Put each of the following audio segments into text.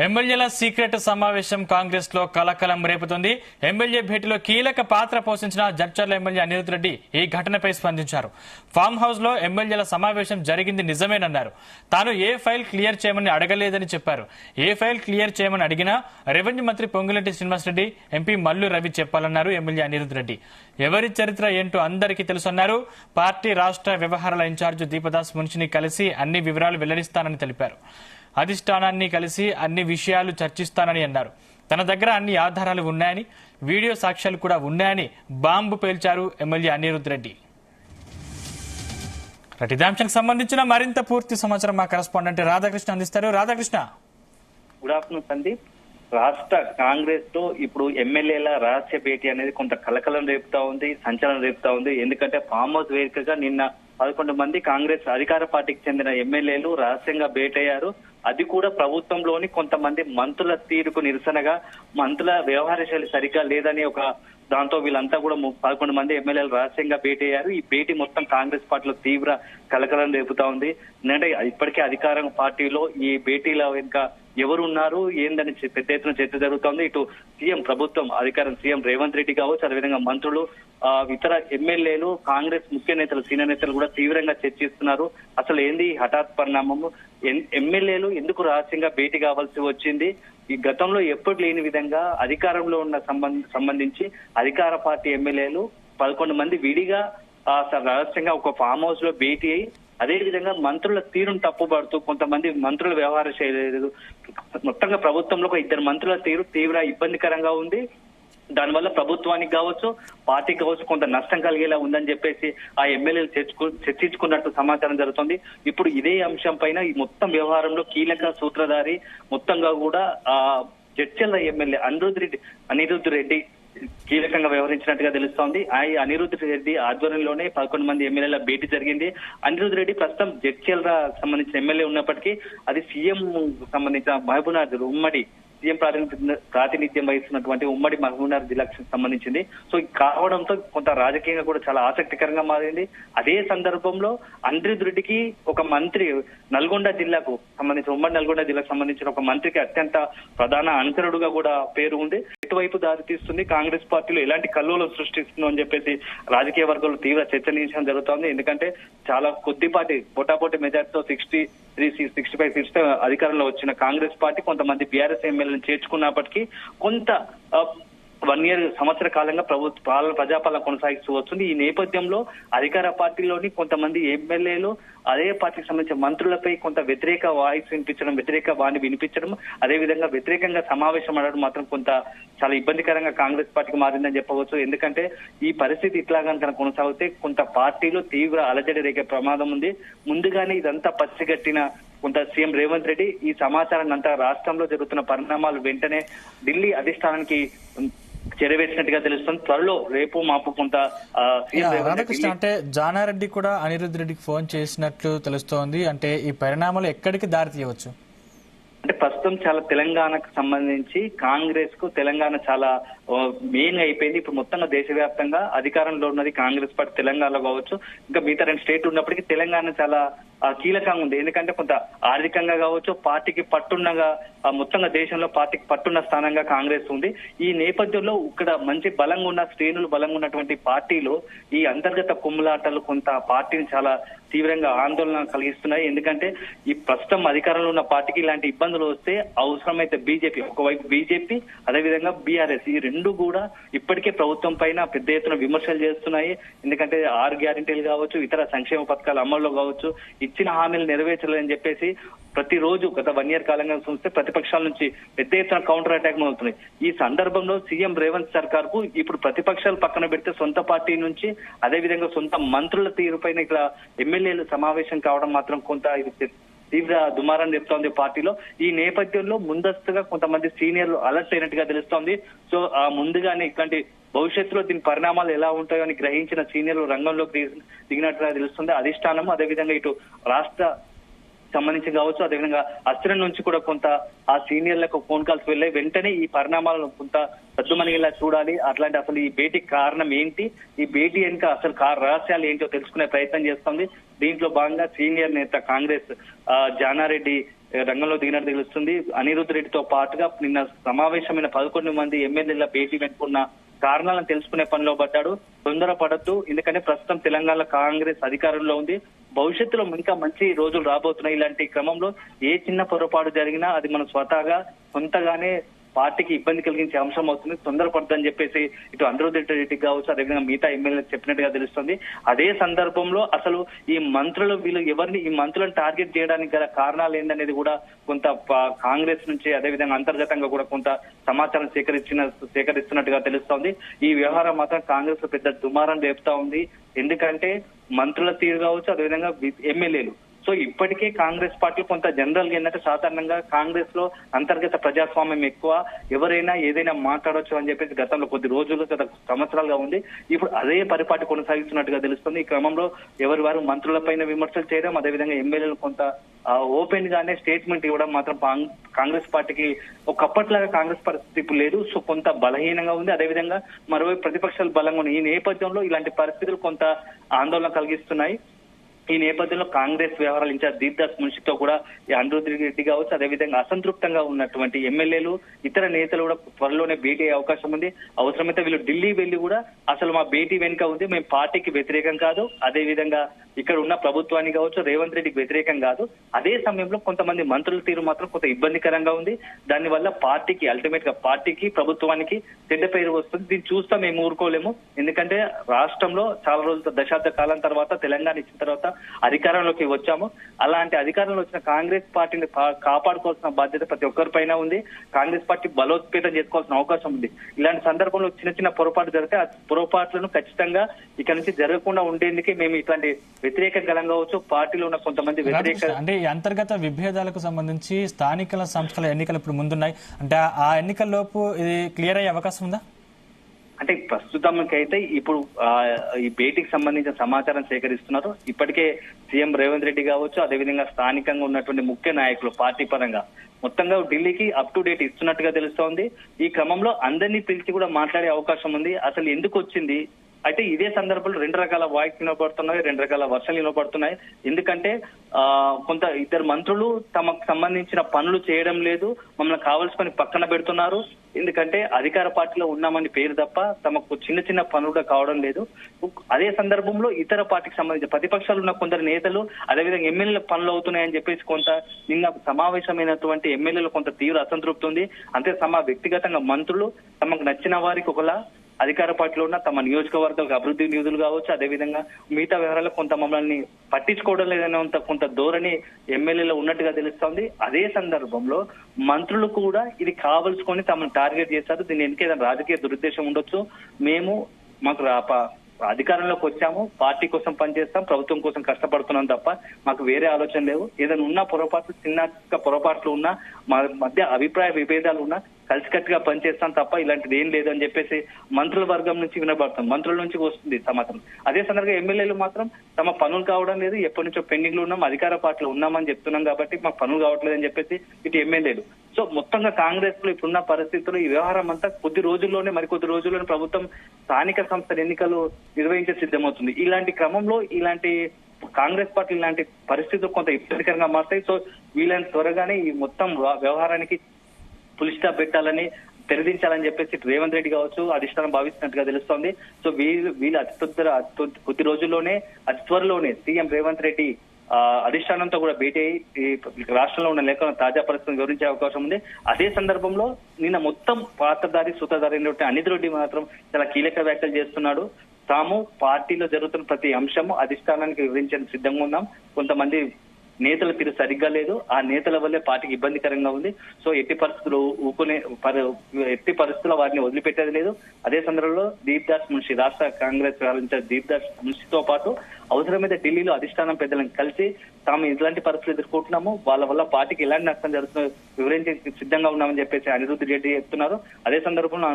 ఎమ్మెల్యేల సీక్రెట్ సమావేశం కాంగ్రెస్ లో కలకలం రేపుతుంది. ఎమ్మెల్యే భేటీలో కీలక పాత్ర పోషించిన జడ్చర్ల ఎమ్మెల్యే అనిరుద్ రెడ్డి ఈ ఘటనపై స్పందించారు. ఫామ్ హౌస్ లో ఎమ్మెల్యేల సమావేశం జరిగింది నిజమేనన్నారు. తాను ఏ ఫైల్ క్లియర్ చేయమని అడగలేదని చెప్పారు. ఏ ఫైల్ క్లియర్ చేయమని అడిగినా రెవెన్యూ మంత్రి పొంగులేటి శ్రీనివాసరెడ్డి, ఎంపీ మల్లు రవి చెప్పాలన్నారు ఎమ్మెల్యే అనిరుద్ రెడ్డి. ఎవరి చరిత్ర ఏంటో అందరికీ తెలుసన్నారు. పార్టీ రాష్ట్ర వ్యవహారాల ఇన్ఛార్జ్ దీపదాస్ మున్షిని కలిసి అన్ని వివరాలు వెల్లడిస్తానని తెలిపారు. అధిష్టానాన్ని కలిసి అన్ని విషయాలు చర్చిస్తానని అన్నారు. తన దగ్గర అన్ని ఆధారాలు ఉన్నాయని, వీడియో సాక్ష్యాలు కూడా ఉన్నాయని బాంబు పేల్చారు ఎమ్మెల్యే అనిరుద్ రెడ్డి. ఇదే అంశానికి సంబంధించిన మరింత పూర్తి సమాచారం మా కరెస్పాండెంట్ రాధాకృష్ణ అందిస్తారు. Radhakrishna, good afternoon Sandeep. రాష్ట్ర కాంగ్రెస్ తో ఇప్పుడు ఎమ్మెల్యేల రహస్య భేటీ అనేది కొంత కలకలం రేపుతా ఉంది, సంచలనం రేపుతా ఉంది. ఎందుకంటే ఫామ్ హౌస్ వేదికగా నిన్న 11 మంది కాంగ్రెస్ అధికార పార్టీకి చెందిన ఎమ్మెల్యేలు రహస్యంగా భేటయ్యారు. అది కూడా ప్రభుత్వంలోని కొంతమంది మంత్రుల తీరుకు నిరసనగా, మంత్రుల వ్యవహార శైలి సరిగ్గా లేదని ఒక దాంతో వీళ్ళంతా కూడా 11 మంది ఎమ్మెల్యేలు రహస్యంగా భేటయ్యారు. ఈ భేటీ మొత్తం కాంగ్రెస్ పార్టీలో తీవ్ర కలకలం రేపుతా ఉంది. ఎందుకంటే ఇప్పటికే అధికార పార్టీలో ఈ భేటీల వెనుక ఎవరు ఉన్నారు ఏందని పెద్ద ఎత్తున చర్చ జరుగుతోంది. ఇటు సీఎం ప్రభుత్వం అధికారం సీఎం రేవంత్ రెడ్డి కావచ్చు, అదేవిధంగా మంత్రులు, ఇతర ఎమ్మెల్యేలు, కాంగ్రెస్ ముఖ్య నేతలు, సీనియర్ నేతలు కూడా తీవ్రంగా చర్చిస్తున్నారు. అసలు ఏంది హఠాత్ పరిణామము, ఎమ్మెల్యేలు ఎందుకు రహస్యంగా భేటీ కావాల్సి వచ్చింది, ఈ గతంలో ఎప్పుడు లేని విధంగా అధికారంలో ఉన్న సంబంధించి అధికార పార్టీ ఎమ్మెల్యేలు 11 మంది విడిగా రహస్యంగా ఒక ఫామ్ హౌస్ లో భేటీ అయి, అదే విధంగా మంత్రుల తీరును తప్పుపడుతూ కొంతమంది మంత్రుల వ్యవహార శైలి, మొత్తంగా ప్రభుత్వంలో ఒక 2 మంత్రుల తీరు తీవ్ర ఇబ్బందికరంగా ఉంది. దానివల్ల ప్రభుత్వానికి కావచ్చు, పార్టీకి కావచ్చు కొంత నష్టం కలిగేలా ఉందని చెప్పేసి ఆ ఎమ్మెల్యేలు చర్చించుకున్నట్టు సమాచారం జరుగుతుంది. ఇప్పుడు ఇదే అంశం పైన ఈ మొత్తం వ్యవహారంలో కీలక సూత్రధారి మొత్తంగా కూడా జడ్చర్ల ఎమ్మెల్యే అనిరుద్ రెడ్డి కీలకంగా వ్యవహరించినట్టుగా తెలుస్తోంది. అనిరుద్ రెడ్డి ఆధ్వర్యంలోనే 11 మంది ఎమ్మెల్యేల భేటీ జరిగింది. అనిరుద్ రెడ్డి ప్రస్తుతం జడ్చర్ల సంబంధించిన ఎమ్మెల్యే ఉన్నప్పటికీ అది సీఎం సంబంధించిన మహబూబ్నగర్ ఉమ్మడి సీఎం ప్రాతినిధ్యం వహిస్తున్నటువంటి ఉమ్మడి మహబూబ్నగర్ జిల్లాకు సంబంధించింది. సో కావడంతో కొంత రాజకీయంగా కూడా చాలా ఆసక్తికరంగా మారింది. అదే సందర్భంలో అనిరుద్ రెడ్డికి ఒక మంత్రి నల్గొండ జిల్లాకు సంబంధించిన ఉమ్మడి నల్గొండ జిల్లాకు సంబంధించిన ఒక మంత్రికి అత్యంత ప్రధాన అనుచరుడుగా కూడా పేరు ఉంది. ఎటువైపు దారితీస్తుంది, కాంగ్రెస్ పార్టీలో ఎలాంటి కల్లోలం సృష్టిస్తుందో అని చెప్పేసి రాజకీయ వర్గాల్లో తీవ్ర చర్చనీయాంశం జరుగుతోంది. ఎందుకంటే చాలా కొద్దిపాటి పోటాపోటీ మెజార్టీతో 65 సీట్స్ అధికారంలో వచ్చిన కాంగ్రెస్ పార్టీ కొంతమంది బీఆర్ఎస్ ఎమ్మెల్యేలను చేర్చుకున్నప్పటికీ కొంత 1 year సంవత్సర కాలంగా ప్రజాపాలన కొనసాగిస్తూ వస్తుంది. ఈ నేపథ్యంలో అధికార పార్టీలోని కొంతమంది ఎమ్మెల్యేలు అదే పార్టీకి సంబంధించిన మంత్రులపై కొంత వ్యతిరేక వాయిస్ వినిపించడం, వ్యతిరేక వాణి వినిపించడం, అదేవిధంగా వ్యతిరేకంగా సమావేశం అనడం మాత్రం కొంత చాలా ఇబ్బందికరంగా కాంగ్రెస్ పార్టీకి మారిందని చెప్పవచ్చు. ఎందుకంటే ఈ పరిస్థితి ఇట్లా కనుక కొనసాగితే కొంత పార్టీలో తీవ్ర అలజడి రేగే ప్రమాదం ఉంది. ముందుగానే ఇదంతా పసిగట్టిన కొంత సీఎం రేవంత్ రెడ్డి ఈ సమాచారాన్ని అంతా రాష్ట్రంలో జరుగుతున్న పరిణామాలు వెంటనే ఢిల్లీ అధిష్టానానికి చేరవేసినట్టుగా తెలుస్తుంది. త్వరలో రేపు మాపు కొంత రాధాకృష్ణ, అంటే జానారెడ్డి కూడా అనిరుద్ రెడ్డికి ఫోన్ చేసినట్లు తెలుస్తోంది. అంటే ఈ పరిణామాలు ఎక్కడికి దారి తీయవచ్చు? అంటే ప్రస్తుతం చాలా తెలంగాణకు సంబంధించి కాంగ్రెస్ కు తెలంగాణ చాలా మెయిన్ అయిపోయింది. ఇప్పుడు మొత్తంగా దేశవ్యాప్తంగా అధికారంలో ఉన్నది కాంగ్రెస్ పార్టీ. తెలంగాణలో కావచ్చు, ఇంకా మిగతా 2 స్టేట్లు ఉన్నప్పటికీ తెలంగాణ చాలా కీలకంగా ఉంది. ఎందుకంటే కొంత ఆర్థికంగా కావచ్చు, పార్టీకి పట్టున్నగా మొత్తంగా దేశంలో పార్టీకి పట్టున్న స్థానంగా కాంగ్రెస్ ఉంది. ఈ నేపథ్యంలో ఇక్కడ మంచి బలంగా ఉన్న శ్రేణులు బలంగా ఉన్నటువంటి పార్టీలో ఈ అంతర్గత కుమ్ములాటలు కొంత పార్టీని చాలా తీవ్రంగా ఆందోళన కలిగిస్తున్నాయి. ఎందుకంటే ఈ ప్రస్తుతం అధికారంలో ఉన్న పార్టీకి ఇలాంటి ఇబ్బందులు వస్తే అవసరమైతే బీజేపీ, ఒకవైపు బీజేపీ, అదేవిధంగా బీఆర్ఎస్, ఈ 2 కూడా ఇప్పటికే ప్రభుత్వం పైన పెద్ద ఎత్తున విమర్శలు చేస్తున్నాయి. ఎందుకంటే 6 గ్యారెంటీలు కావచ్చు, ఇతర సంక్షేమ పథకాల అమల్లో కావచ్చు, ఇచ్చిన హామీలు నెరవేర్చలేదని చెప్పేసి ప్రతిరోజు గత 1 year కాలంగా చూస్తే ప్రతిపక్షాల నుంచి పెద్ద ఎత్తున కౌంటర్ అటాక్ అవుతున్నాయి. ఈ సందర్భంలో సీఎం రేవంత్ సర్కార్ కు ఇప్పుడు ప్రతిపక్షాలు పక్కన పెడితే సొంత పార్టీ నుంచి, అదేవిధంగా సొంత మంత్రుల తీరుపైన ఇక్కడ ఎమ్మెల్యేలు సమావేశం కావడం మాత్రం కొంత ఇది తీవ్ర దుమారం చెప్తోంది పార్టీలో. ఈ నేపథ్యంలో ముందస్తుగా కొంతమంది సీనియర్లు అలర్ట్ అయినట్టుగా తెలుస్తోంది. సో ముందుగానే ఇట్లాంటి భవిష్యత్తులో దీని పరిణామాలు ఎలా ఉంటాయో అని గ్రహించిన సీనియర్లు రంగంలోకి దిగినట్టుగా తెలుస్తుంది. అధిష్టానం, అదేవిధంగా ఇటు రాష్ట్ర సంబంధించి కావచ్చు, అదేవిధంగా అస్త్రం నుంచి కూడా కొంత ఆ సీనియర్లకు ఫోన్ కాల్స్ వెళ్ళాయి. వెంటనే ఈ పరిణామాలను కొంత సద్దుమణిగేలా చూడాలి. అట్లాంటి అసలు ఈ భేటీకి కారణం ఏంటి, ఈ భేటీ వెనుక అసలు రహస్యాలు ఏంటో తెలుసుకునే ప్రయత్నం చేస్తోంది. దీంట్లో భాగంగా సీనియర్ నేత కాంగ్రెస్ జానారెడ్డి రంగంలో దిగినట్టు తెలుస్తుంది. అనిరుద్ధ్ రెడ్డితో పాటుగా నిన్న సమావేశమైన 11 మంది ఎమ్మెల్యేల భేటీ వెనుకున్న కారణాలను తెలుసుకునే పనిలో పడ్డాడు. తొందరపడద్దు, ఎందుకంటే ప్రస్తుతం తెలంగాణ కాంగ్రెస్ అధికారంలో ఉంది. భవిష్యత్తులో ఇంకా మంచి రోజులు రాబోతున్నాయి. ఇలాంటి క్రమంలో ఏ చిన్న పొరపాటు జరిగినా అది మనం స్వతహాగా సొంతగానే పార్టీకి ఇబ్బంది కలిగించే అంశం అవుతుంది. తొందరపడదని చెప్పేసి ఇటు అనిరుద్ధ్ రెడ్డికి కావచ్చు, అదేవిధంగా మిగతా ఎమ్మెల్యేలకు చెప్పినట్టుగా తెలుస్తుంది. అదే సందర్భంలో అసలు ఈ మంత్రులు వీళ్ళు ఎవరిని ఈ మంత్రులను టార్గెట్ చేయడానికి గల కారణాలు ఏందనేది కూడా కొంత కాంగ్రెస్ నుంచి అదేవిధంగా అంతర్గతంగా కూడా కొంత సమాచారం సేకరిస్తున్నట్టుగా తెలుస్తోంది. ఈ వ్యవహారం మాత్రం కాంగ్రెస్ లో పెద్ద దుమారం రేపుతా ఉంది. ఎందుకంటే మంత్రుల తీరు కావచ్చు, అదేవిధంగా ఎమ్మెల్యేలు. సో ఇప్పటికే కాంగ్రెస్ పార్టీ కొంత జనరల్ గా ఏంటంటే సాధారణంగా కాంగ్రెస్ లో అంతర్గత ప్రజాస్వామ్యం ఎక్కువ, ఎవరైనా ఏదైనా మాట్లాడొచ్చు అని చెప్పేసి గతంలో కొద్ది రోజులు గత సంవత్సరాలుగా ఉంది. ఇప్పుడు అదే పరిపాటి కొనసాగిస్తున్నట్టుగా తెలుస్తుంది. ఈ క్రమంలో ఎవరి వారు మంత్రులపైన విమర్శలు చేయడం, అదేవిధంగా ఎమ్మెల్యేలు కొంత ఓపెన్ గానే స్టేట్మెంట్ ఇవ్వడం మాత్రం కాంగ్రెస్ పార్టీకి ఒకప్పట్లాగా కాంగ్రెస్ పరిస్థితి ఇప్పుడు లేదు. సో కొంత బలహీనంగా ఉంది. అదేవిధంగా మరోవైపు ప్రతిపక్షాలు బలంగా ఉన్నాయి. ఈ నేపథ్యంలో ఇలాంటి పరిస్థితులు కొంత ఆందోళన కలిగిస్తున్నాయి. ఈ నేపథ్యంలో కాంగ్రెస్ వ్యవహారాల ఇన్ఛార్జ్ దీప్దాస్ మున్షితో కూడా అనిరుద్ధ్ రెడ్డి కావచ్చు, అదేవిధంగా అసంతృప్తంగా ఉన్నటువంటి ఎమ్మెల్యేలు ఇతర నేతలు కూడా త్వరలోనే భేటీ అయ్యే అవకాశం ఉంది. అవసరమైతే వీళ్ళు ఢిల్లీ వెళ్లి కూడా అసలు మా భేటీ వెనుక ఉంది, మేము పార్టీకి వ్యతిరేకం కాదు, అదేవిధంగా ఇక్కడ ఉన్న ప్రభుత్వానికి కావచ్చు రేవంత్ రెడ్డికి వ్యతిరేకం కాదు. అదే సమయంలో కొంతమంది మంత్రుల తీరు మాత్రం కొంత ఇబ్బందికరంగా ఉంది. దానివల్ల పార్టీకి అల్టిమేట్ గా పార్టీకి ప్రభుత్వానికి చెడ్డ పేరు వస్తుంది. దీన్ని చూస్తా మేము ఊరుకోలేము. ఎందుకంటే రాష్ట్రంలో చాలా రోజుల దశాబ్ద కాలం తర్వాత తెలంగాణ ఇచ్చిన తర్వాత అధికారంలోకి వచ్చాము. అలాంటి అధికారంలో వచ్చిన కాంగ్రెస్ పార్టీని కాపాడుకోవాల్సిన బాధ్యత ప్రతి ఒక్కరిపైన ఉంది. కాంగ్రెస్ పార్టీ బలోత్పేతం చేసుకోవాల్సిన అవకాశం ఉంది. ఇలాంటి సందర్భంలో చిన్న చిన్న పొరపాటు జరిగితే ఆ పొరపాట్లను ఖచ్చితంగా ఇక్కడ నుంచి జరగకుండా ఉండేందుకే మేము ఇట్లాంటి వ్యతిరేక గలం కావచ్చు, పార్టీలో ఉన్న కొంతమంది వ్యతిరేక అంటే ఈ అంతర్గత విభేదాలకు సంబంధించి స్థానిక సంస్థల ఎన్నికలు ఇప్పుడు ముందున్నాయి. అంటే ఆ ఎన్నికల్లోపు ఇది క్లియర్ అయ్యే అవకాశం ఉందా? అంటే ప్రస్తుతానికైతే ఇప్పుడు ఈ భేటీకి సంబంధించిన సమాచారం సేకరిస్తున్నారు. ఇప్పటికే సీఎం రేవంత్ రెడ్డి కావచ్చు, అదేవిధంగా స్థానికంగా ఉన్నటువంటి ముఖ్య నాయకులు పార్టీ పరంగా మొత్తంగా ఢిల్లీకి అప్ టు డేట్ ఇస్తున్నట్టుగా తెలుస్తోంది. ఈ క్రమంలో అందరినీ పిలిచి కూడా మాట్లాడే అవకాశం ఉంది. అసలు ఎందుకు వచ్చింది అయితే ఇదే సందర్భంలో 2 రకాల వాయిస్ వినపడుతున్నాయి, 2 రకాల వర్షాలు వినపడుతున్నాయి. ఎందుకంటే కొంత ఇద్దరు మంత్రులు తమకు సంబంధించిన పనులు చేయడం లేదు, మమ్మల్ని కావాల్సుకొని పక్కన పెడుతున్నారు. ఎందుకంటే అధికార పార్టీలో ఉన్నామని పేరు తప్ప తమకు చిన్న చిన్న పనులు కావడం లేదు. అదే సందర్భంలో ఇతర పార్టీకి సంబంధించిన ప్రతిపక్షాలు ఉన్న కొందరు నేతలు అదేవిధంగా ఎమ్మెల్యేల పనులు అవుతున్నాయని చెప్పేసి కొంత నిన్న సమావేశమైనటువంటి ఎమ్మెల్యేలు కొంత తీవ్ర అసంతృప్తి ఉంది. అంతే వ్యక్తిగతంగా మంత్రులు తమకు నచ్చిన వారికి ఒకలా అధికార పార్టీలో ఉన్న తమ నియోజకవర్గాలకు అభివృద్ధి నిధులు కావచ్చు, అదేవిధంగా మిగతా వ్యవహారాలు కొంత మమ్మల్ని పట్టించుకోవడం లేదనే కొంత ధోరణి ఎమ్మెల్యేలో ఉన్నట్టుగా తెలుస్తోంది. అదే సందర్భంలో మంత్రులు కూడా ఇది కావలసుకొని తమను టార్గెట్ చేశారు. దీని వెనుక ఏదైనా రాజకీయ దురుద్దేశం ఉండొచ్చు. మాకు అధికారంలోకి వచ్చాము, పార్టీ కోసం పనిచేస్తాం, ప్రభుత్వం కోసం కష్టపడుతున్నాం తప్ప మాకు వేరే ఆలోచన లేవు. ఏదైనా ఉన్న పొరపాట్లు, చిన్న పొరపాట్లు ఉన్నా, మా మధ్య అభిప్రాయ విభేదాలు ఉన్నా కలిసికట్టుగా పనిచేస్తాం తప్ప ఇలాంటిది ఏం లేదు అని చెప్పేసి మంత్రుల వర్గం నుంచి వినబడతాం, మంత్రుల నుంచి వస్తుంది సమాచారం. అదే సందర్భంగా ఎమ్మెల్యేలు మాత్రం తమ పనులు కావడం లేదు, ఎప్పటి నుంచో పెండింగ్ లో ఉన్నాం, అధికార పార్టీలో ఉన్నామని చెప్తున్నాం కాబట్టి మాకు పనులు కావట్లేదు అని చెప్పేసి ఇటు ఎమ్మెల్యేలు. సో మొత్తంగా కాంగ్రెస్ లో ఇప్పుడున్న పరిస్థితుల్లో ఈ వ్యవహారం అంతా మరికొద్ది రోజుల్లోనే ప్రభుత్వం స్థానిక సంస్థల ఎన్నికలు నిర్వహించే సిద్ధమవుతుంది. ఇలాంటి క్రమంలో ఇలాంటి కాంగ్రెస్ పార్టీ ఇలాంటి పరిస్థితులు కొంత ఇబ్బందికరంగా మారుతాయి. సో వీళ్ళని త్వరగానే ఈ మొత్తం వ్యవహారానికి పులి స్టాప్ పెట్టాలని, తెరదించాలని చెప్పేసి రేవంత్ రెడ్డి కావచ్చు అధిష్టానం భావిస్తున్నట్టుగా తెలుస్తోంది. సో వీళ్ళు కొద్ది రోజుల్లోనే అతి త్వరలోనే సీఎం రేవంత్ రెడ్డి అధిష్టానంతో కూడా భేటీ అయ్యి రాష్ట్రంలో ఉన్న తాజా పరిస్థితిని వివరించే అవకాశం ఉంది. అదే సందర్భంలో నిన్న మొత్తం పాత్రధారి సూత్రధారి అనిరుద్ధ్ రెడ్డి మాత్రం చాలా కీలక వ్యాఖ్యలు చేస్తున్నాడు. తాము పార్టీలో జరుగుతున్న ప్రతి అంశము అధిష్టానానికి వివరించేందుకు సిద్ధంగా ఉన్నాం. కొంతమంది నేతల తీరు సరిగ్గా లేదు, ఆ నేతల వల్లే పార్టీకి ఇబ్బందికరంగా ఉంది. సో ఎట్టి పరిస్థితుల్లో వారిని వదిలిపెట్టేది లేదు. అదే సందర్భంలో దీప్దాస్ మున్షి, రాష్ట్ర కాంగ్రెస్ వ్యవహరించిన దీప్దాస్ మున్షితో పాటు అవసరమైతే ఢిల్లీలో అధిష్టానం పెద్దలను కలిసి తాము ఇలాంటి పరిస్థితులు ఎదుర్కొంటున్నాము, వాళ్ళ వల్ల పార్టీకి ఎలాంటి నష్టం జరుగుతుందో వివరించి సిద్ధంగా ఉన్నామని చెప్పేసి అనిరుద్ధ్ రెడ్డి చెప్తున్నారు. అదే సందర్భంలో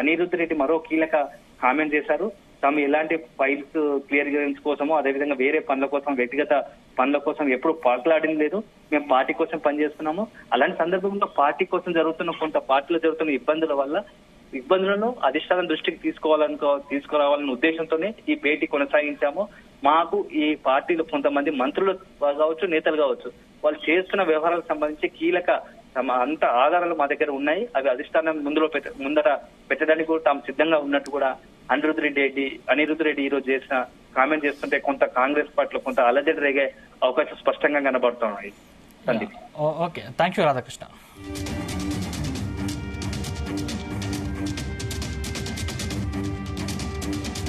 అనిరుద్ధ్ రెడ్డి మరో కీలక కామెంట్ చేశారు. తాము ఎలాంటి ఫైల్స్ క్లియరెన్స్ కోసమో అదేవిధంగా వేరే పనుల కోసం, వ్యక్తిగత పనుల కోసం ఎప్పుడు పాటలాడింది లేదు, మేము పార్టీ కోసం పనిచేస్తున్నాము. అలాంటి సందర్భంలో పార్టీ కోసం పార్టీలో జరుగుతున్న ఇబ్బందులను అధిష్టానం దృష్టికి తీసుకురావాలనే ఉద్దేశంతోనే ఈ భేటీ కొనసాగించాము. మాకు ఈ పార్టీలో కొంతమంది మంత్రులు కావచ్చు, నేతలు కావచ్చు, వాళ్ళు చేస్తున్న వ్యవహారాలకు సంబంధించి కీలక అంత ఆధారాలు మా దగ్గర ఉన్నాయి. అవి అధిష్టానం ముందర పెట్టడానికి కూడా తాము సిద్ధంగా ఉన్నట్టు కూడా అనిరుద్ రెడ్డి ఈ రోజు చేసిన కామెంట్ చేస్తుంటే కొంత కాంగ్రెస్ పార్టీలో కొంత అలజడి రేగే అవకాశం స్పష్టంగా కనబడుతున్నాయి. Sandeep. Okay, thank you Radhakrishna.